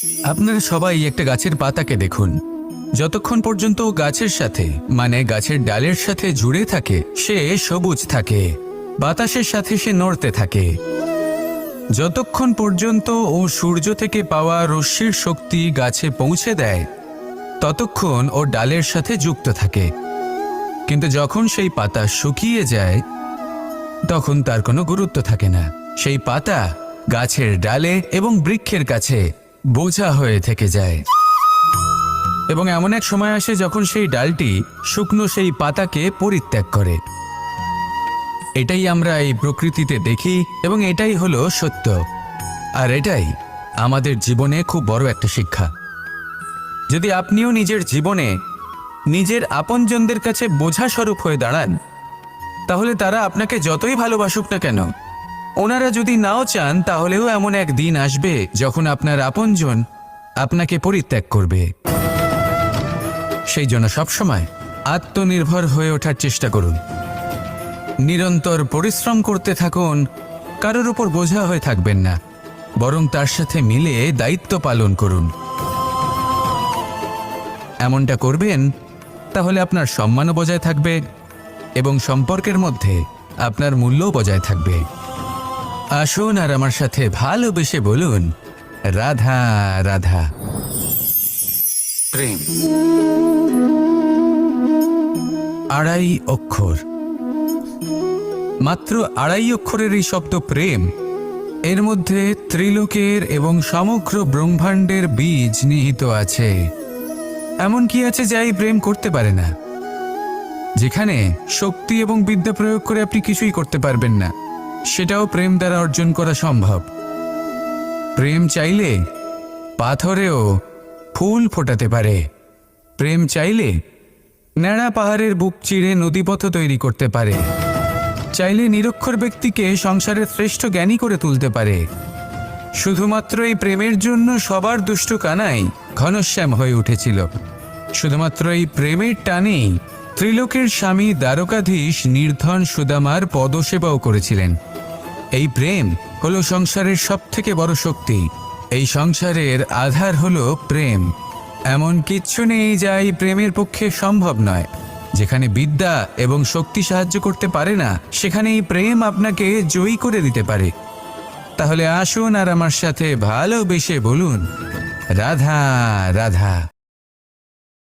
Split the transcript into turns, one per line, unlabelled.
আপনারা সবাই একটা গাছের পাতাকে দেখুন। যতক্ষণ পর্যন্ত ও গাছের সাথে মানে গাছের ডালের সাথে জুড়ে থাকে সে সবুজ থাকে, বাতাসের সাথে সে নড়তে থাকে। যতক্ষণ পর্যন্ত ও সূর্য থেকে পাওয়া রশ্মির শক্তি গাছে পৌঁছে দেয় ততক্ষণ ও ডালের সাথে যুক্ত থাকে। কিন্তু যখন সেই পাতা শুকিয়ে যায় তখন তার কোনো গুরুত্ব থাকে না। সেই পাতা গাছের ডালে এবং বৃক্ষের কাছে বোঝা হয়ে থেকে যায়। এবং এমন এক সময় আসে যখন সেই ডালটি শুকনো সেই পাতাকে পরিত্যাগ করে। এটাই আমরা এই প্রকৃতিতে দেখি এবং এটাই হলো সত্য। আর এটাই আমাদের জীবনে খুব বড় একটা শিক্ষা। যদি আপনিও নিজের জীবনে নিজের আপনজনদের কাছে বোঝা স্বরূপ হয়ে দাঁড়ান তাহলে তারা আপনাকে যতই ভালোবাসুক না কেন, ওনারা যদি নাও চান তাহলেও এমন এক দিন আসবে যখন আপনার আপনজন আপনাকে পরিত্যাগ করবে। সেই জন্য সবসময় আত্মনির্ভর হয়ে ওঠার চেষ্টা করুন, নিরন্তর পরিশ্রম করতে থাকুন, কারোর উপর বোঝা হয়ে থাকবেন না, বরং তার সাথে মিলে দায়িত্ব পালন করুন। এমনটা করবেন তাহলে আপনার সম্মানও বজায় থাকবে এবং সম্পর্কের মধ্যে আপনার মূল্যও বজায় থাকবে। আসুন আর আমার সাথে ভালোবেসে বলুন, রাধা রাধা। প্রেম 2.5 অক্ষর, মাত্র 2.5 অক্ষরের এই শব্দ প্রেম, এর মধ্যে ত্রিলোকের এবং সমগ্র ব্রহ্মাণ্ডের বীজ নিহিত আছে। এমন কি আছে যা এই প্রেম করতে পারে না? যেখানে শক্তি এবং বিদ্যা প্রয়োগ করে আপনি কিছুই করতে পারবেন না, সেটাও প্রেম দ্বারা অর্জন করা সম্ভব। প্রেম চাইলে পাথরেও ফুল ফোটাতে পারে। প্রেম চাইলে ন্যাড়া পাহাড়ের বুক চিরে নদীপথ তৈরি করতে পারে। চাইলে নিরক্ষর ব্যক্তিকে সংসারের শ্রেষ্ঠ জ্ঞানী করে তুলতে পারে। শুধুমাত্র এই প্রেমের জন্য সবার দুষ্টু কানাই ঘনশ্যাম হয়ে উঠেছিল। শুধুমাত্র এই প্রেমের টানেই ত্রিলোকের স্বামী দ্বারকাধীশ নির্ধন সুদামার পদসেবাও করেছিলেন। এই প্রেম হলো সংসারের সবথেকে বড় শক্তি। এই সংসারের আধার হলো প্রেম। এমন কিচ্ছু নেই যা এই প্রেমের পক্ষে সম্ভব নয়। যেখানে বিদ্যা এবং শক্তি সাহায্য করতে পারে না, সেখানে এই প্রেম আপনাকে জয়ী করে দিতে পারে। তাহলে আসুন আর আমার সাথে ভালোবেসে বলুন, রাধা রাধা।